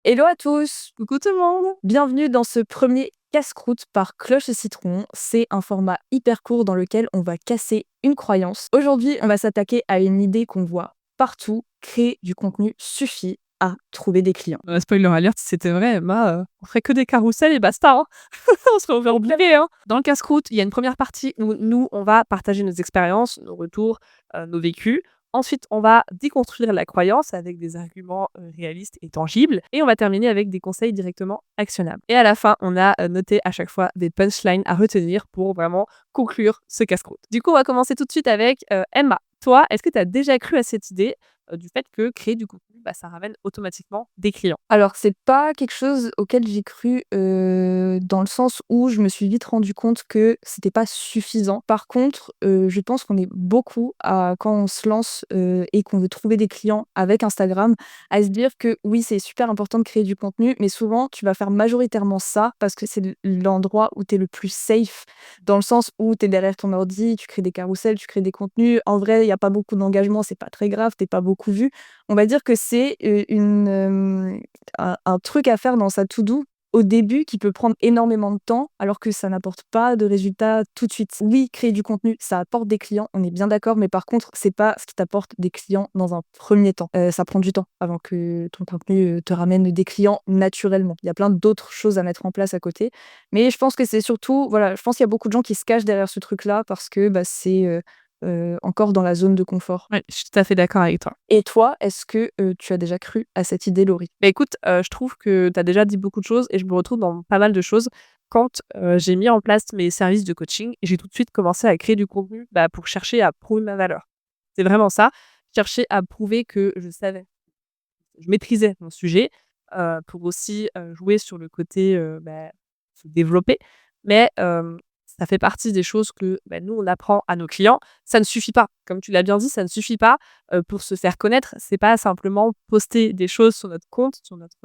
Hello à tous, Coucou tout le monde! bienvenue dans ce premier casse-croûte par Cloche et Citron. C'est un format hyper court dans lequel on va casser une croyance. Aujourd'hui, on va s'attaquer à une idée qu'on voit partout, créer du contenu suffit à trouver des clients. Spoiler alert, si c'était vrai, Emma, on ferait que des carrousels et basta, hein. On serait overbooké, hein. Dans le casse-croûte, il y a une première partie où nous, on va partager nos expériences, nos retours, nos vécus. Ensuite, on va déconstruire la croyance avec des arguments, réalistes et tangibles et on va terminer avec des conseils directement actionnables. Et à la fin, on a, noté à chaque fois des punchlines à retenir pour vraiment conclure ce casse-croûte. Du coup, on va commencer tout de suite avec, Emma. Toi, est-ce que tu as déjà cru à cette idée, du fait que créer du contenu, bah, ça ramène automatiquement des clients? Alors, c'est pas quelque chose auquel j'ai cru, dans le sens où je me suis vite rendu compte que c'était pas suffisant. Par contre, je pense qu'on est beaucoup à quand on se lance, et qu'on veut trouver des clients avec Instagram, à se dire que oui, c'est super important de créer du contenu, mais souvent tu vas faire majoritairement ça parce que c'est l'endroit où tu es le plus safe, dans le sens où tu es derrière ton ordi, tu crées des carousels, tu crées des contenus. En vrai, il y a pas beaucoup d'engagement, c'est pas très grave, tu es pas beaucoup vu. On va dire que c'est, un truc à faire dans sa to do au début qui peut prendre énormément de temps, alors que ça n'apporte pas de résultats tout de suite. Oui, créer du contenu, ça apporte des clients, on est bien d'accord, mais par contre, c'est pas ce qui t'apporte des clients dans un premier temps. Ça prend du temps avant que ton contenu, te ramène des clients naturellement. Il y a plein d'autres choses à mettre en place à côté, mais je pense que c'est surtout voilà, je pense qu'il y a beaucoup de gens qui se cachent derrière ce truc-là parce que, bah, c'est, encore dans la zone de confort. Ouais, je suis tout à fait d'accord avec toi. Et toi, est-ce que, tu as déjà cru à cette idée, Laurie? Bah, écoute, je trouve que tu as déjà dit beaucoup de choses et je me retrouve dans pas mal de choses. Quand, j'ai mis en place mes services de coaching, j'ai tout de suite commencé à créer du contenu, bah, pour chercher à prouver ma valeur. C'est vraiment ça, chercher à prouver que je savais, je maîtrisais mon sujet, pour aussi, jouer sur le côté, bah, se développer. Mais, ça fait partie des choses que, bah, nous, on apprend à nos clients. Ça ne suffit pas. Comme tu l'as bien dit, ça ne suffit pas, pour se faire connaître. C'est pas simplement poster des choses sur notre compte, sur notre,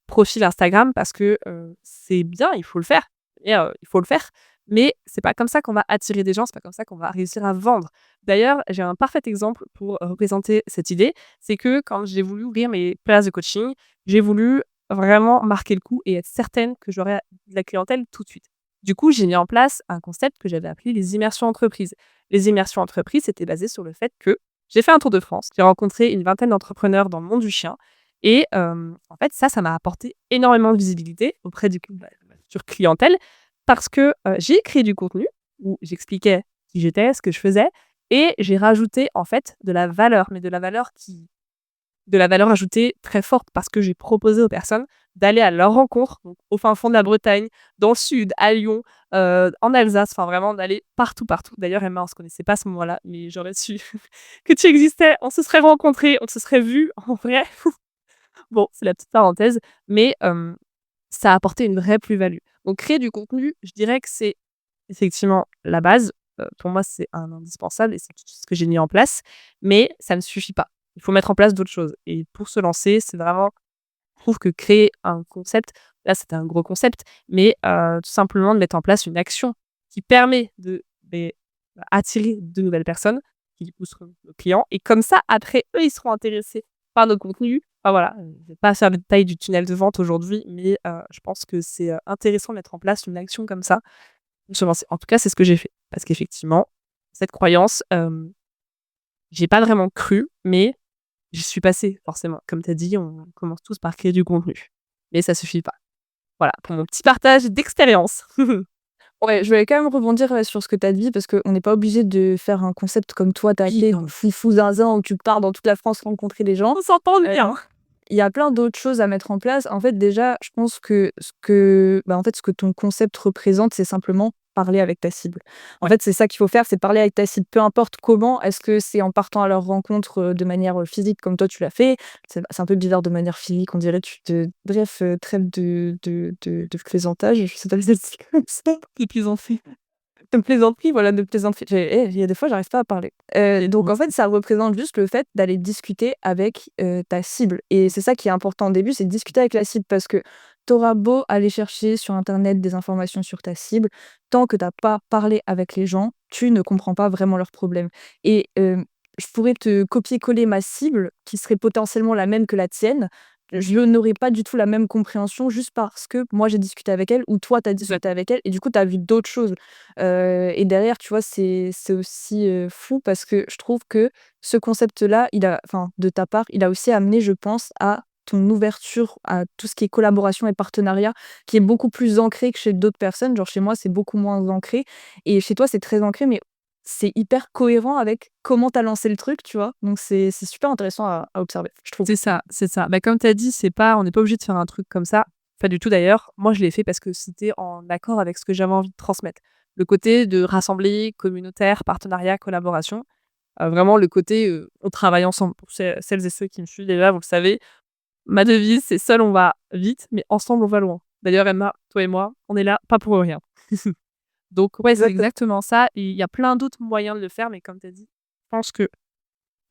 profil Instagram parce que, c'est bien, il faut le faire et il faut le faire. Mais c'est pas comme ça qu'on va attirer des gens, c'est pas comme ça qu'on va réussir à vendre. D'ailleurs, j'ai un parfait exemple pour, représenter cette idée. C'est que quand j'ai voulu ouvrir mes places de coaching, j'ai voulu vraiment marquer le coup et être certaine que j'aurais de la clientèle tout de suite. Du coup, j'ai mis en place un concept que j'avais appelé les immersions entreprises. Les immersions entreprises, c'était basé sur le fait que j'ai fait un tour de France, j'ai rencontré une vingtaine d'entrepreneurs dans le monde du chien et en fait, ça m'a apporté énormément de visibilité auprès de ma future clientèle parce que, j'ai créé du contenu où j'expliquais qui j'étais, ce que je faisais et j'ai rajouté en fait de la valeur, mais de la valeur ajoutée très forte parce que j'ai proposé aux personnes d'aller à leur rencontre, donc au fin fond de la Bretagne, dans le sud, à Lyon, en Alsace, enfin vraiment d'aller partout, partout. D'ailleurs, Emma, on se connaissait pas à ce moment-là, mais j'aurais su que tu existais, on se serait rencontrés, on se serait vus en vrai. Bon, c'est la petite parenthèse, mais ça a apporté une vraie plus-value. Donc créer du contenu, je dirais que c'est effectivement la base. Pour moi, c'est un indispensable et c'est tout ce que j'ai mis en place, mais ça ne suffit pas. Il faut mettre en place d'autres choses et pour se lancer, c'est vraiment je trouve que créer un concept, là, c'était un gros concept, mais tout simplement de mettre en place une action qui permet de, attirer de nouvelles personnes, qui du coup seront nos clients et comme ça, après, eux, ils seront intéressés par nos contenus. Enfin voilà, je vais pas faire le détail du tunnel de vente aujourd'hui, mais je pense que c'est, intéressant de mettre en place une action comme ça pour se lancer. En tout cas, c'est ce que j'ai fait parce qu'effectivement, cette croyance, j'y ai pas vraiment cru, mais j'y suis passée forcément. Comme tu as dit, on commence tous par créer du contenu, mais ça suffit pas. Voilà, pour mon petit partage d'expérience. Ouais, je voulais quand même rebondir, sur ce que tu as dit parce qu'on n'est pas obligé de faire un concept comme toi, tu as Oui, fait, un foufou zinzin où tu pars dans toute la France rencontrer des gens. on s'entend Heu, bien. il y a plein d'autres choses à mettre en place. En fait, déjà, je pense que ce que ton concept représente, c'est simplement parler avec ta cible. En Ouais. fait, c'est ça qu'il faut faire, c'est parler avec ta cible, peu importe comment. Est-ce que c'est en partant à leur rencontre, de manière, physique comme toi tu l'as fait? C'est un peu bizarre de manière physique, on dirait tu te bref, trêve de plaisantage, je sais pas si ça se dit comme ça. De plaisanterie. De plaisanterie, voilà, de plaisanterie. Il y a des fois, j'arrive pas à parler. Donc Moi en fait, aussi. ça représente juste le fait d'aller discuter avec, ta cible et c'est ça qui est important au début, c'est de discuter avec la cible parce que tu auras beau aller chercher sur internet des informations sur ta cible, tant que tu as pas parlé avec les gens, tu ne comprends pas vraiment leurs problèmes et je pourrais te copier-coller ma cible qui serait potentiellement la même que la tienne, je n'aurai pas du tout la même compréhension juste parce que moi j'ai discuté avec elle ou toi tu as discuté Exactement. avec elle et du coup tu as vu d'autres choses. Et derrière, tu vois, c'est aussi, fou parce que je trouve que ce concept-là, de ta part, il a aussi amené, je pense, à ton ouverture à tout ce qui est collaboration et partenariat, qui est beaucoup plus ancré que chez d'autres personnes. Genre chez moi, c'est beaucoup moins ancré et chez toi, c'est très ancré, mais c'est hyper cohérent avec comment tu as lancé le truc, tu vois? Donc c'est super intéressant à observer, je trouve. C'est ça, c'est ça. Bah, comme tu as dit, on n'est pas obligé de faire un truc comme ça. Pas du tout d'ailleurs. Moi, je l'ai fait parce que c'était en accord avec ce que j'avais envie de transmettre. Le côté de rassembler, communautaire, partenariat, collaboration. Vraiment le côté, on travaille ensemble. Pour celles et ceux qui me suivent déjà, vous le savez, ma devise, c'est: «Seul on va vite, mais ensemble on va loin». D'ailleurs Emma, toi et moi, on est là pas pour rien. Donc ouais, c'est Exactement. exactement ça et il y a plein d'autres moyens de le faire, mais comme tu as dit, je pense que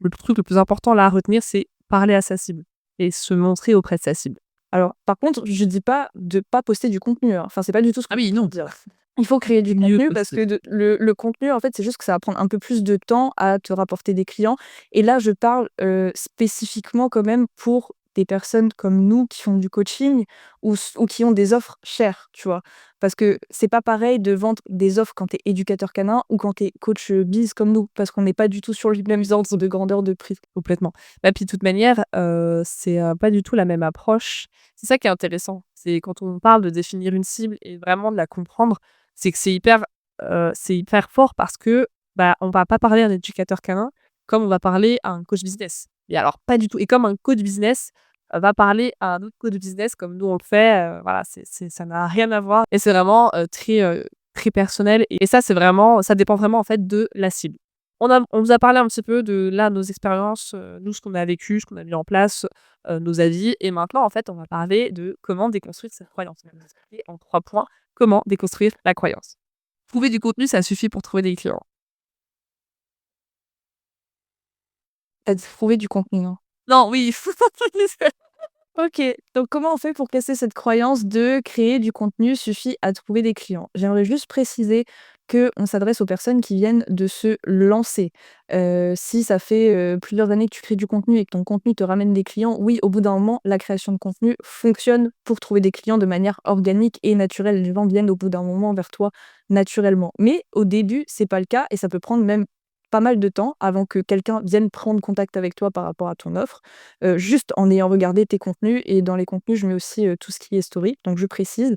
le truc le plus important là à retenir, c'est parler à sa cible et se montrer auprès de sa cible. Alors, par contre, je dis pas de pas poster du contenu, hein. Enfin, c'est pas du tout ce que Ah je oui, suis en non, train de dire. Il faut créer du mieux contenu parce poster. que le contenu, en fait, c'est juste que ça va prendre un peu plus de temps à te rapporter des clients et là, je parle, spécifiquement quand même pour des personnes comme nous qui font du coaching ou qui ont des offres chères, tu vois? Parce que c'est pas pareil de vendre des offres quand tu es éducateur canin ou quand tu es coach, biz comme nous, parce qu'on n'est pas du tout sur les mêmes ordres de grandeur de prix. Complètement. Bah, puis de toute manière, c'est, pas du tout la même approche. C'est ça qui est intéressant. C'est quand on parle de définir une cible et vraiment de la comprendre, c'est que c'est hyper fort parce que, bah, on va pas parler à un éducateur canin comme on va parler à un coach business. Et alors pas du tout et comme un coach business, va parler à un autre coach business comme nous on le fait, voilà, ça n'a rien à voir et c'est vraiment, très personnel et ça, ça dépend vraiment en fait de la cible. On vous a parlé un petit peu de là, nos expériences, nous, ce qu'on a vécu, ce qu'on a mis en place, nos avis et maintenant, en fait, on va parler de comment déconstruire cette croyance. On va vous expliquer en 3 points comment déconstruire la croyance. Trouver du contenu, ça suffit pour trouver des clients. Tu as trouvé du contenu, hein. Non, oui, OK, donc comment on fait pour casser cette croyance de créer du contenu suffit à trouver des clients? J'aimerais juste préciser qu'on s'adresse aux personnes qui viennent de se lancer. Si ça fait, plusieurs années que tu crées du contenu et que ton contenu te ramène des clients, oui, au bout d'un moment, la création de contenu fonctionne pour trouver des clients de manière organique et naturelle. Les gens viennent au bout d'un moment vers toi naturellement. Mais au début, c'est pas le cas et ça peut prendre même pas mal de temps avant que quelqu'un vienne prendre contact avec toi par rapport à ton offre. Juste en ayant regardé tes contenus et dans les contenus, je mets aussi, tout ce qui est story, donc je précise.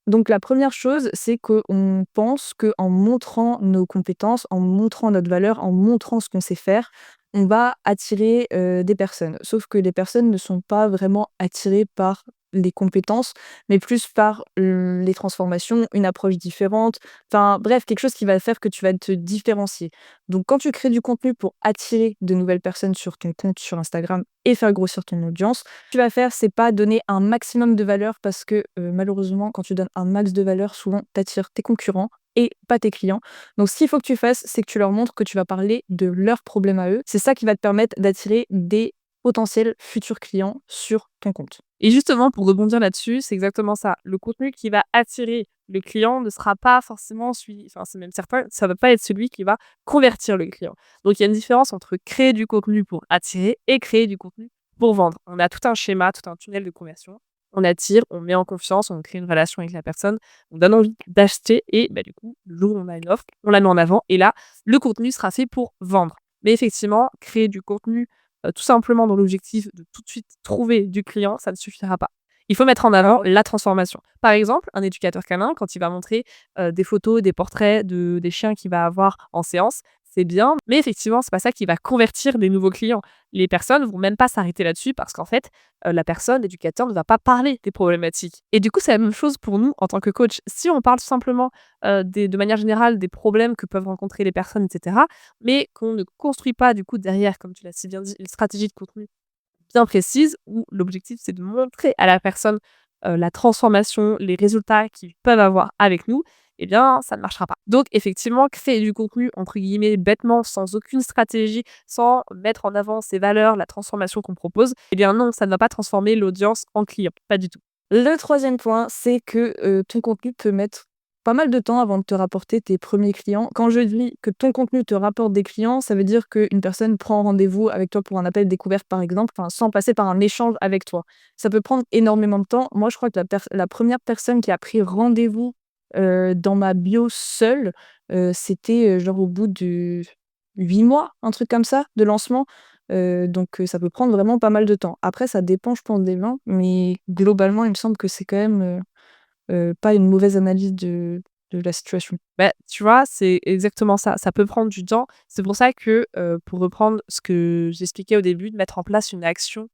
Donc la première chose, c'est qu'on pense qu'en montrant nos compétences, en montrant notre valeur, en montrant ce qu'on sait faire, on va attirer, des personnes. Sauf que les personnes ne sont pas vraiment attirées par les compétences, mais plus par, les transformations, une approche différente, enfin bref, quelque chose qui va faire que tu vas te différencier. Donc quand tu crées du contenu pour attirer de nouvelles personnes sur ton compte sur Instagram et faire grossir ton audience, ce que tu vas faire, c'est pas donner un maximum de valeur parce que, malheureusement, quand tu donnes un max de valeur, souvent, tu attires tes concurrents et pas tes clients. Donc ce qu'il faut que tu fasses, c'est que tu leur montres que tu vas parler de leurs problèmes à eux. C'est ça qui va te permettre d'attirer des potentiels futurs clients sur ton compte. et justement, pour rebondir là-dessus, c'est exactement ça. Le contenu qui va attirer le client ne sera pas forcément celui enfin, c'est même certain, ça va pas être celui qui va convertir le client. Donc il y a une différence entre créer du contenu pour attirer et créer du contenu pour vendre. On a tout un schéma, tout un tunnel de conversion. On attire, on met en confiance, on crée une relation avec la personne, on donne envie d'acheter et bah, du coup, le jour où on a une offre, on la met en avant et là, le contenu sera fait pour vendre. Mais effectivement, créer du contenu tout simplement dans l'objectif de tout de suite trouver du client, ça ne suffira pas. Il faut mettre en avant la transformation. Par exemple, un éducateur canin, quand il va montrer des photos, des portraits des chiens qu'il va avoir en séance, c'est bien, mais effectivement, c'est pas ça qui va convertir des nouveaux clients. Les personnes vont même pas s'arrêter là-dessus parce qu'en fait, la personne, l'éducateur, ne va pas parler des problématiques. Et du coup, c'est la même chose pour nous en tant que coach. Si on parle tout simplement de manière générale des problèmes que peuvent rencontrer les personnes, etc., mais qu'on ne construit pas du coup derrière, comme tu l'as si bien dit, une stratégie de contenu bien précise où l'objectif c'est de montrer à la personne, la transformation, les résultats qu'ils peuvent avoir avec nous, eh bien ça ne marchera pas. Donc effectivement, créer du contenu entre guillemets «bêtement», sans aucune stratégie, sans mettre en avant ses valeurs, la transformation qu'on propose, eh bien non, ça ne va pas transformer l'audience en client, pas du tout. Le troisième point, c'est que, ton contenu peut mettre pas mal de temps avant de te rapporter tes premiers clients. Quand je dis que ton contenu te rapporte des clients, ça veut dire qu'une personne prend rendez-vous avec toi pour un appel découverte, par exemple, enfin, sans passer par un échange avec toi. Ça peut prendre énormément de temps. Moi, je crois que la première personne qui a pris rendez-vous dans ma bio seule, c'était genre au bout de 8 mois, un truc comme ça, de lancement. Donc ça peut prendre vraiment pas mal de temps. Après, ça dépend, je pense, des gens, mais globalement, il me semble que c'est quand même pas une mauvaise analyse de la situation. Bah, tu vois, c'est exactement ça. Ça peut prendre du temps. C'est pour ça que, pour reprendre ce que j'expliquais au début, de mettre en place une action,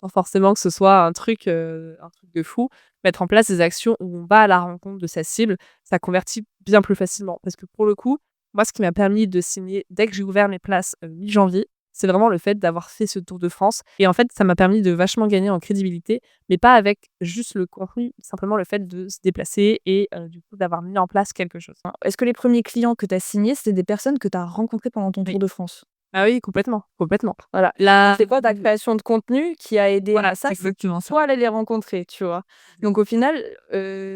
sans forcément que ce soit un truc de fou, mettre en place des actions où on va à la rencontre de sa cible, ça convertit bien plus facilement. Parce que pour le coup, moi, ce qui m'a permis de signer dès que j'ai ouvert mes places, mi-janvier, c'est vraiment le fait d'avoir fait ce tour de France et en fait, ça m'a permis de vachement gagner en crédibilité, mais pas avec juste le contenu, simplement le fait de se déplacer et du coup, d'avoir mis en place quelque chose. Hein, est-ce que les premiers clients que tu as signés, c'était des personnes que tu as rencontrées pendant ton Oui. tour de France? Ah oui, complètement, complètement. Voilà. Là C'est quoi ta création de contenu qui a aidé voilà, à ça? c'est C'est exactement ça. toi aller les rencontrer, tu vois? Donc au final,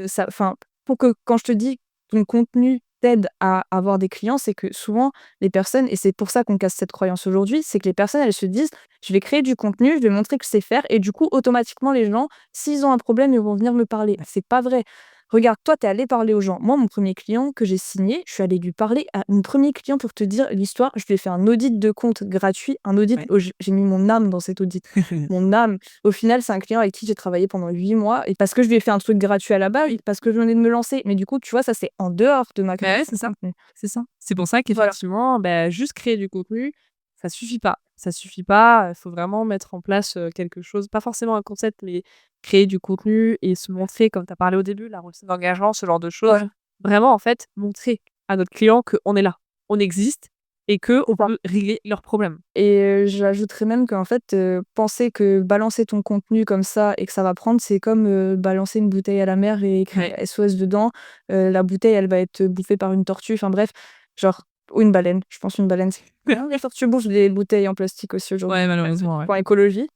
ça enfin, pour que quand je te dis ton contenu t'aide à avoir des clients, c'est que souvent les personnes et c'est pour ça qu'on casse cette croyance aujourd'hui, c'est que les personnes, elles se disent: «Je vais créer du contenu, je vais montrer que je sais faire» et du coup, automatiquement, les gens, s'ils ont un problème, ils vont venir me parler. C'est pas vrai. Regarde, toi, tu es allé parler aux gens. Moi, mon premier client que j'ai signé, je suis allée lui parler à mon premier client pour te dire l'histoire. Je lui ai fait un audit de compte gratuit, un audit Ouais. où j'ai mis mon âme dans cet audit. Mon âme. Au final, c'est un client avec qui j'ai travaillé pendant 8 mois et parce que je lui ai fait un truc gratuit à la base, parce que je venais de me lancer. Mais du coup, tu vois, ça, c'est en dehors de ma Bah, ouais, création c'est de ça, contenu. c'est ça. C'est pour ça Voilà. qu'effectivement, bah, juste créer du contenu, ça suffit pas. Ça suffit pas, faut vraiment mettre en place, quelque chose, pas forcément un concept, mais créer du contenu et se montrer comme tu as parlé au début, la routine d'engagement, ce genre de choses. Ouais. Vraiment, en fait, montrer à notre client qu'on est là, on existe et qu'on peut régler leurs problèmes. Et j'ajouterais même qu'en fait, penser que balancer ton contenu comme ça et que ça va prendre, c'est comme, balancer une bouteille à la mer et écrire Ouais. SOS dedans. La bouteille, elle va être bouffée par une tortue, enfin bref, genre ou une baleine. Je pense une baleine, c'est les tortues bouffent des bouteilles en plastique aussi aujourd'hui. Ouais, malheureusement, ouais. Point écologie.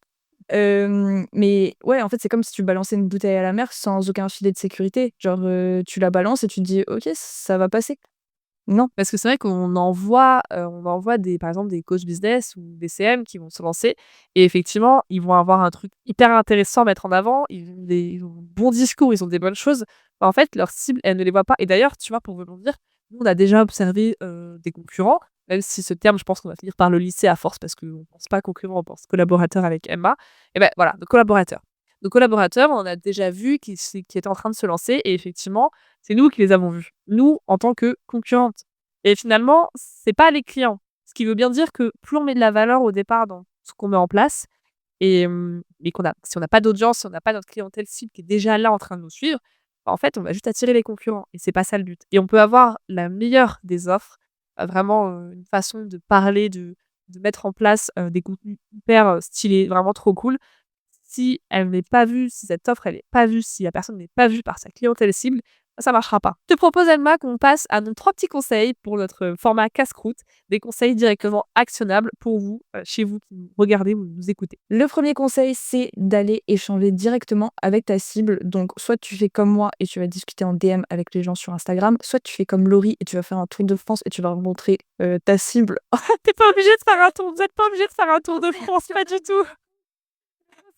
Mais ouais, en fait, c'est comme si tu balançais une bouteille à la mer sans aucun filet de sécurité. Genre, tu la balances et tu te dis: «OK, ça va passer». Non. Parce que c'est vrai on envoie des par exemple, des coachs business ou des CM qui vont se lancer et effectivement, ils vont avoir un truc hyper intéressant à mettre en avant, ils ont un bon discours, ils ont des bonnes choses. Bah, en fait, leur cible, elle ne les voit pas et d'ailleurs, tu vois, pour rebondir, nous, on a déjà observé, des concurrents, même si ce terme, je pense qu'on va finir par le lisser à force parce qu'on pense pas concurrent, on pense collaborateur avec Emma et ben voilà, nos collaborateurs. Nos collaborateurs, on a déjà vu qui étaient en train de se lancer et effectivement, c'est nous qui les avons vus, nous, en tant que concurrentes et finalement, c'est pas les clients. Ce qui veut bien dire que plus on met de la valeur au départ dans ce qu'on met en place et qu'on a si on n'a pas d'audience, si on n'a pas notre clientèle cible qui est déjà là en train de nous suivre, bah, en fait, on va juste attirer les concurrents et c'est pas ça le but et on peut avoir la meilleure des offres, vraiment, une façon de parler, de mettre en place, des contenus hyper, stylés, vraiment trop cool. Si elle n'est pas vue, si cette offre elle est pas vue, si la personne n'est pas vue par sa clientèle cible, ça marchera pas. Je te propose Emma qu'on passe à nos 3 petits conseils pour notre format casse-croûte, des conseils directement actionnables pour vous, chez vous qui nous regardez ou nous écoutez. Le premier conseil, c'est d'aller échanger directement avec ta cible. Donc, soit tu fais comme moi et tu vas discuter en DM avec les gens sur Instagram, soit tu fais comme Laurie et tu vas faire un tour de France et tu vas leur montrer ta cible. Tu pas obligé de faire un tour vous êtes pas obligé de faire un tour de France, pas du tout.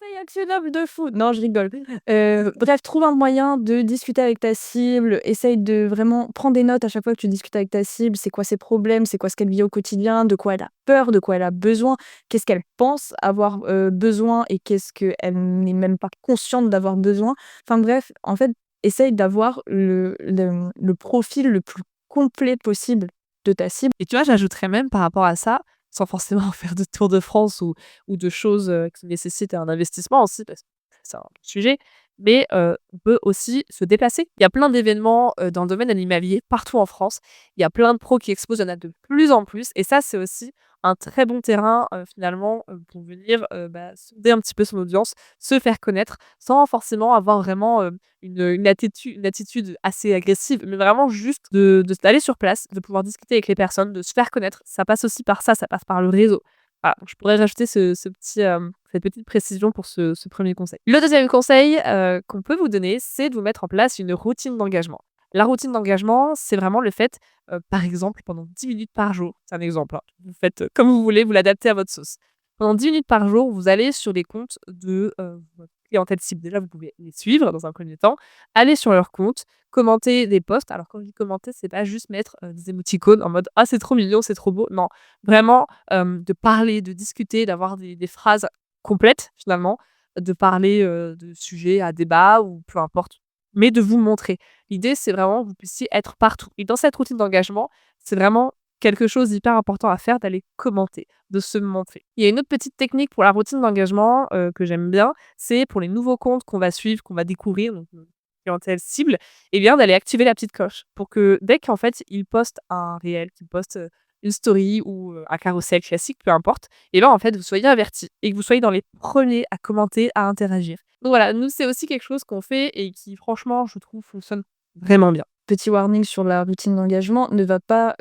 Conseil actionnable de fou. Non, je rigole. Bref, trouve un moyen de discuter avec ta cible. Essaye de vraiment prendre des notes à chaque fois que tu discutes avec ta cible. C'est quoi ses problèmes? C'est quoi ce qu'elle vit au quotidien? De quoi elle a peur? De quoi elle a besoin? Qu'est-ce qu'elle pense avoir besoin et qu'est-ce qu'elle n'est même pas consciente d'avoir besoin? Enfin bref, en fait, essaye d'avoir le profil le plus complet possible de ta cible. Et tu vois, j'ajouterais même par rapport à ça, sans forcément faire de tour de France ou de choses, qui nécessitent un investissement aussi, parce que c'est un sujet, mais on peut aussi se déplacer. Il y a plein d'événements, dans le domaine animalier partout en France. Il y a plein de pros qui exposent, il y en a de plus en plus et ça, c'est aussi un très bon terrain, finalement, pour venir, bah, sonder un petit peu son audience, se faire connaître, sans forcément avoir vraiment, une attitude assez agressive, mais vraiment juste d'aller sur place, de pouvoir discuter avec les personnes, de se faire connaître. Ça passe aussi par ça passe par le réseau. Voilà, donc je pourrais rajouter ce petit, cette petite précision pour ce 1er conseil. Le deuxième conseil, qu'on peut vous donner, c'est de vous mettre en place une routine d'engagement. La routine d'engagement, c'est vraiment le fait, par exemple, pendant 10 minutes par jour, c'est un exemple, hein, vous faites, comme vous voulez, vous l'adaptez à votre sauce. Pendant 10 minutes par jour, vous allez sur les comptes de, votre clientèle cible. Déjà, vous pouvez les suivre dans un premier temps, aller sur leur compte, commenter des posts. Alors quand je dis commenter, c'est pas juste mettre, des émoticônes en mode: «Ah c'est trop mignon, c'est trop beau». Non, vraiment, de parler, de discuter, d'avoir des phrases complètes finalement, de parler, de sujets à débat ou peu importe, mais de vous montrer. L'idée, c'est vraiment que vous puissiez être partout et dans cette routine d'engagement, c'est vraiment quelque chose d'hyper important à faire, d'aller commenter, de se montrer. Il y a une autre petite technique pour la routine d'engagement, que j'aime bien, c'est pour les nouveaux comptes qu'on va suivre, qu'on va découvrir, donc clientèle cible, et bien d'aller activer la petite cloche pour que dès qu'en fait, ils postent un réel, qu'ils postent, une story ou, un carrousel classique, peu importe, et ben, en fait, vous soyez avertis et que vous soyez dans les premiers à commenter, à interagir. Donc voilà, nous, c'est aussi quelque chose qu'on fait et qui franchement, je trouve, fonctionne vraiment bien. Petit warning sur la routine d'engagement, ne va pas,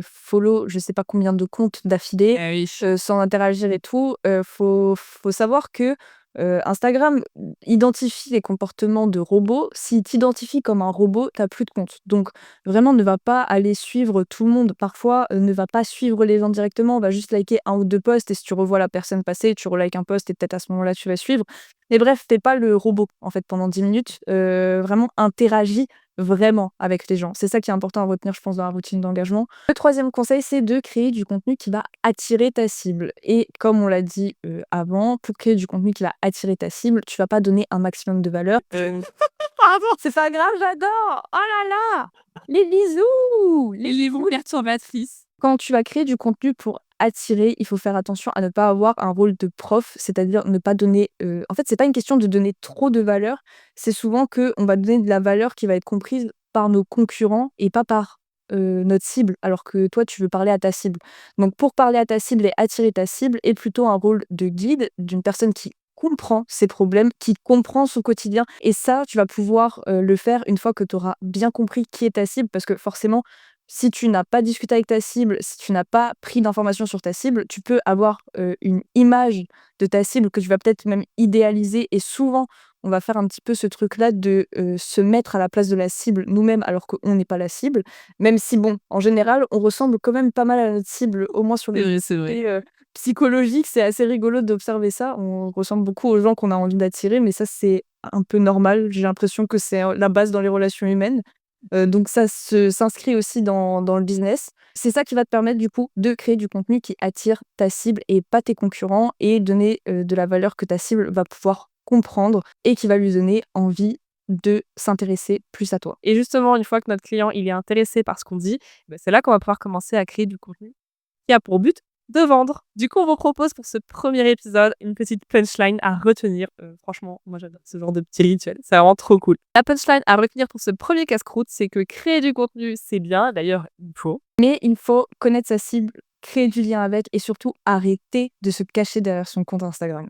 follow je sais pas combien de comptes d'affilée, Ah oui. sans interagir et tout. Faut savoir que, Instagram identifie les comportements de robots. S'il t'identifie comme un robot, tu as plus de compte. Donc vraiment, ne va pas aller suivre tout le monde. Parfois, ne va pas suivre les gens directement, va juste liker un ou 2 posts et si tu revois la personne passer, tu relikes un post et peut-être à ce moment-là, tu vas suivre. Mais bref, fais pas le robot, en fait, pendant 10 minutes. Vraiment interagis vraiment avec les gens. C'est ça qui est important à retenir, je pense, dans la routine d'engagement. Le troisième conseil, c'est de créer du contenu qui va attirer ta cible. Et comme on l'a dit avant, pour créer du contenu qui va attirer ta cible, tu vas pas donner un maximum de valeur. Pardon, C'est pas grave, j'adore. Oh là là, les bisous, et les mots perturbatrices. quand tu vas créer du contenu pour attirer, il faut faire attention à ne pas avoir un rôle de prof, c'est-à-dire ne pas donner, en fait, c'est pas une question de donner trop de valeur, c'est souvent qu'on va donner de la valeur qui va être comprise par nos concurrents et pas par, notre cible, alors que toi, tu veux parler à ta cible. Donc pour parler à ta cible et attirer ta cible est plutôt un rôle de guide, d'une personne qui comprend ses problèmes, qui comprend son quotidien et ça, tu vas pouvoir, le faire une fois que tu auras bien compris qui est ta cible parce que forcément si tu n'as pas discuté avec ta cible, si tu n'as pas pris d'informations sur ta cible, tu peux avoir, une image de ta cible que tu vas peut-être même idéaliser et souvent, on va faire un petit peu ce truc-là de, se mettre à la place de la cible nous-mêmes alors qu'on n'est pas la cible. Même si bon, en général, on ressemble quand même pas mal à notre cible, au moins sur C'est les vrai, c'est vrai. aspects, psychologiques. C'est assez rigolo d'observer ça. On ressemble beaucoup aux gens qu'on a envie d'attirer, mais ça, c'est un peu normal. J'ai l'impression que c'est, la base dans les relations humaines. Donc ça s'inscrit aussi dans le business. C'est ça qui va te permettre du coup de créer du contenu qui attire ta cible et pas tes concurrents et donner, de la valeur que ta cible va pouvoir comprendre et qui va lui donner envie de s'intéresser plus à toi. Et justement, une fois que notre client, il est intéressé par ce qu'on dit, bah, c'est là qu'on va pouvoir commencer à créer du contenu qui a pour but de vendre. Du coup, on vous propose pour ce premier épisode une petite punchline à retenir. Franchement, moi j'adore ce genre de petit rituel, c'est vraiment trop cool. La punchline à retenir pour ce premier casse-croûte, c'est que créer du contenu, c'est bien. D'ailleurs, il faut. Mais il faut connaître sa cible, créer du lien avec et surtout arrêter de se cacher derrière son compte Instagram.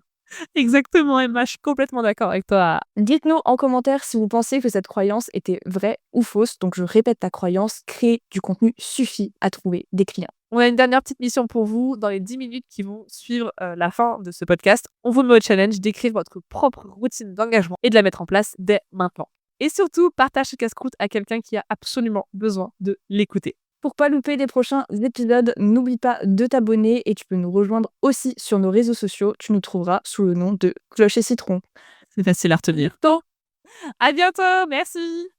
Exactement, Emma, je suis complètement d'accord avec toi. Dites-nous en commentaire si vous pensez que cette croyance était vraie ou fausse. Donc je répète ta croyance, créer du contenu suffit à trouver des clients. On a une dernière petite mission pour vous. Dans les 10 minutes qui vont suivre la fin de ce podcast, on vous met au challenge d'écrire votre propre routine d'engagement et de la mettre en place dès maintenant. Et surtout, partage ce casse-croûte à quelqu'un qui a absolument besoin de l'écouter. Pour pas louper les prochains épisodes, n'oublie pas de t'abonner et tu peux nous rejoindre aussi sur nos réseaux sociaux. Tu nous trouveras sous le nom de Cloche et Citron. C'est facile à retenir. Donc, à bientôt, merci.